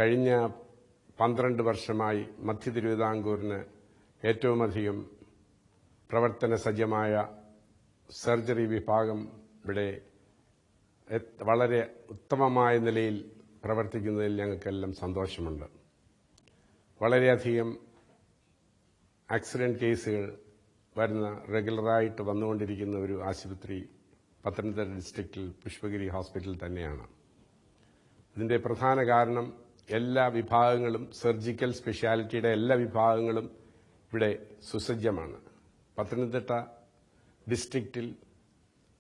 കഴിഞ്ഞ 12 വർഷമായി മധ്യ തിരുവിതാംകൂറിന് ഏറ്റവുമധികം പ്രവർത്തന സജ്ജമായ സർജറി വിഭാഗം ഇവിടെ വളരെ ഉത്തമമായ നിലയിൽ പ്രവർത്തിക്കുന്നതിൽ ഞങ്ങൾക്കെല്ലാം സന്തോഷമുണ്ട്. വളരെയധികം ആക്സിഡന്റ് കേസുകൾ റെഗുലറായിട്ട് വന്നുകൊണ്ടിരിക്കുന്ന ഒരു ആശുപത്രി പത്തനംതിട്ട ഡിസ്ട്രിക്റ്റിൽ പുഷ്പഗിരി ഹോസ്പിറ്റൽ തന്നെയാണ്. ഇതിന്റെ പ്രധാന കാരണം എല്ലാ വിഭാഗങ്ങളും, സർജിക്കൽ സ്പെഷ്യാലിറ്റിയുടെ എല്ലാ വിഭാഗങ്ങളും ഇവിടെ സുസജ്ജമാണ്. പത്തനംതിട്ട ഡിസ്ട്രിക്റ്റിൽ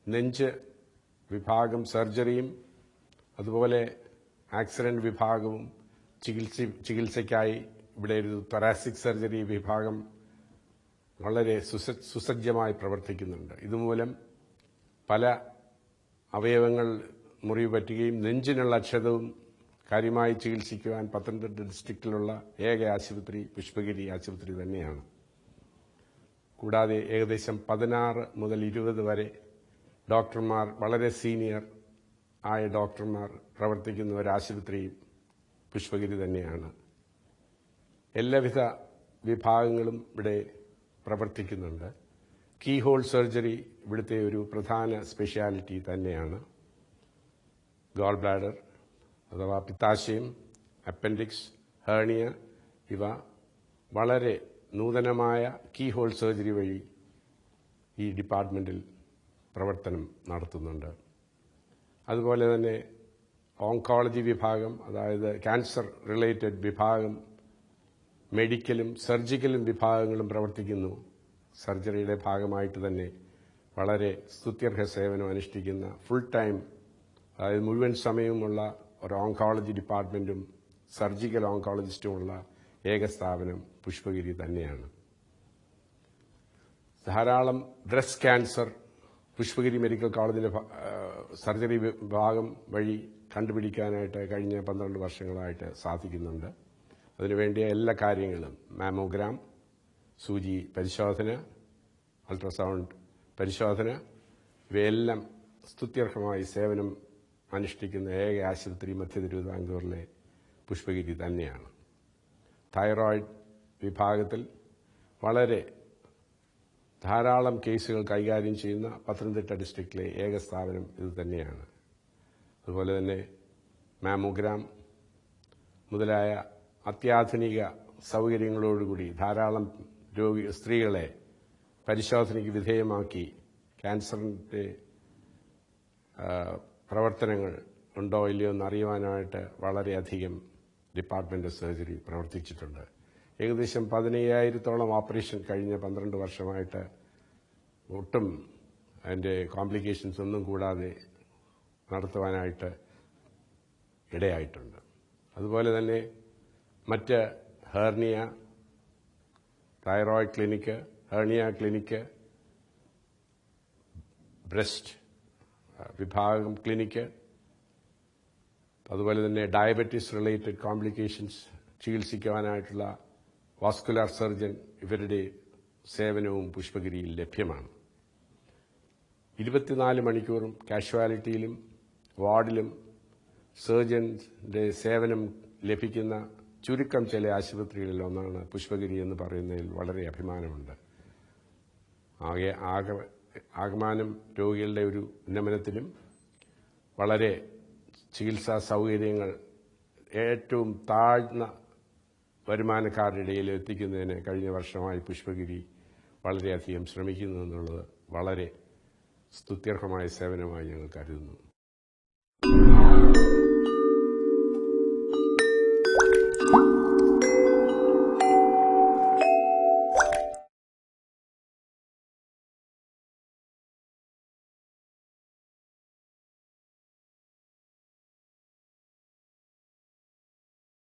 നെഞ്ച് വിഭാഗം സർജറിയും അതുപോലെ ആക്സിഡന്റ് വിഭാഗവും ചികിത്സയ്ക്കായി ഇവിടെ ഒരു തൊറാസിക് സർജറി വിഭാഗം വളരെ സുസജ്ജമായി പ്രവർത്തിക്കുന്നുണ്ട്. ഇതുമൂലം പല അവയവങ്ങൾ മുറിവ് പറ്റുകയും നെഞ്ചിനുള്ള ക്ഷതവും കാര്യമായി ചികിത്സിക്കുവാൻ പത്തനംതിട്ട ഡിസ്ട്രിക്റ്റിലുള്ള ഏക ആശുപത്രി പുഷ്പഗിരി ആശുപത്രി തന്നെയാണ്. കൂടാതെ ഏകദേശം 16 മുതൽ 20 വരെ ഡോക്ടർമാർ, വളരെ സീനിയർ ആയ ഡോക്ടർമാർ പ്രവർത്തിക്കുന്ന ഒരു ആശുപത്രിയും പുഷ്പഗിരി തന്നെയാണ്. എല്ലാവിധ വിഭാഗങ്ങളും ഇവിടെ പ്രവർത്തിക്കുന്നുണ്ട്. കീ ഹോൾ സർജറി ഇവിടുത്തെ ഒരു പ്രധാന സ്പെഷ്യാലിറ്റി തന്നെയാണ്. ഗോൾ ബ്ലാഡർ അഥവാ പിത്താശയം, അപ്പൻഡിക്സ്, ഹേർണിയ ഇവ വളരെ നൂതനമായ കീ ഹോൾ സർജറി വഴി ഈ ഡിപ്പാർട്ട്മെന്റിൽ പ്രവർത്തനം നടത്തുന്നുണ്ട്. അതുപോലെ തന്നെ ഓങ്കോളജി വിഭാഗം, അതായത് ക്യാൻസർ റിലേറ്റഡ് വിഭാഗം, മെഡിക്കലും സർജിക്കലും വിഭാഗങ്ങളും പ്രവർത്തിക്കുന്നു. സർജറിയുടെ ഭാഗമായിട്ട് തന്നെ വളരെ സ്തുത്യർഹ സേവനം അനുഷ്ഠിക്കുന്ന ഫുൾ ടൈം, അതായത് മുഴുവൻ സമയവുമുള്ള ഒരു ഓങ്കോളജി ഡിപ്പാർട്ട്മെന്റും സർജിക്കൽ ഓങ്കോളജിസ്റ്റുമുള്ള ഏക സ്ഥാപനം പുഷ്പഗിരി തന്നെയാണ്. ധാരാളം ബ്രസ്റ്റ് ക്യാൻസർ പുഷ്പഗിരി മെഡിക്കൽ കോളേജിന്റെ സർജറി വിഭാഗം വഴി കണ്ടുപിടിക്കാനായിട്ട് കഴിഞ്ഞ 12 വർഷങ്ങളായിട്ട് സാധിക്കുന്നുണ്ട്. അതിനുവേണ്ടിയ എല്ലാ കാര്യങ്ങളും, മാമോഗ്രാം, സൂചി പരിശോധന, അൾട്രാസൗണ്ട് പരിശോധന, ഇവയെല്ലാം സ്തുത്യർഹമായി സേവനം അനുഷ്ഠിക്കുന്ന ഏക ആശുപത്രി മധ്യ തിരുവിതാംകൂറിലെ പുഷ്പഗിരി തന്നെയാണ്. തൈറോയിഡ് വിഭാഗത്തിൽ വളരെ ധാരാളം കേസുകൾ കൈകാര്യം ചെയ്യുന്ന പത്തനംതിട്ട ഡിസ്ട്രിക്റ്റിലെ ഏക സ്ഥാപനം ഇത് തന്നെയാണ്. അതുപോലെ തന്നെ മാമോഗ്രാം മുതലായ അത്യാധുനിക സൗകര്യങ്ങളോടുകൂടി ധാരാളം സ്ത്രീകളെ പരിശോധനയ്ക്ക് വിധേയമാക്കി ക്യാൻസറിന്റെ പ്രവർത്തനങ്ങൾ ഉണ്ടോ ഇല്ലയോ എന്നറിയുവാനായിട്ട് വളരെയധികം ഡിപ്പാർട്ട്മെന്റ് ഓഫ് സർജറി പ്രവർത്തിച്ചിട്ടുണ്ട്. ഏകദേശം 15,000-ഓളം ഓപ്പറേഷൻ കഴിഞ്ഞ 12 വർഷമായിട്ട് ഒട്ടും അതിന്റെ കോംപ്ലിക്കേഷൻസ് ഒന്നും കൂടാതെ നടത്തുവാനായിട്ട് ഇടയായിട്ടുണ്ട്. അതുപോലെ തന്നെ മറ്റ് hernia, thyroid clinic, hernia clinic, breast വിഭാഗം ക്ലിനിക്ക്, അതുപോലെ തന്നെ ഡയബറ്റീസ് റിലേറ്റഡ് കോംപ്ലിക്കേഷൻസ് ചികിത്സിക്കുവാനായിട്ടുള്ള വാസ്കുലർ സർജൻ, ഇവരുടെ സേവനവും പുഷ്പഗിരിയിൽ ലഭ്യമാണ്. 24 മണിക്കൂറും കാഷ്വാലിറ്റിയിലും വാർഡിലും സർജന്റെ സേവനം ലഭിക്കുന്ന ചുരുക്കം ചില ആശുപത്രികളിൽ ഒന്നാണ് പുഷ്പഗിരി എന്ന് പറയുന്നതിൽ വളരെ അഭിമാനമുണ്ട്. ആകമാനം രോഗികളുടെ ഒരു ഉന്നമനത്തിനും വളരെ ചികിത്സാ സൗകര്യങ്ങൾ ഏറ്റവും താഴ്ന്ന വരുമാനക്കാരുടെ ഇടയിൽ എത്തിക്കുന്നതിന് കഴിഞ്ഞ വർഷമായി പുഷ്പഗിരി വളരെയധികം ശ്രമിക്കുന്നു എന്നുള്ളത് വളരെ സ്തുത്യർഹമായ സേവനമായി ഞങ്ങൾ കരുതുന്നു.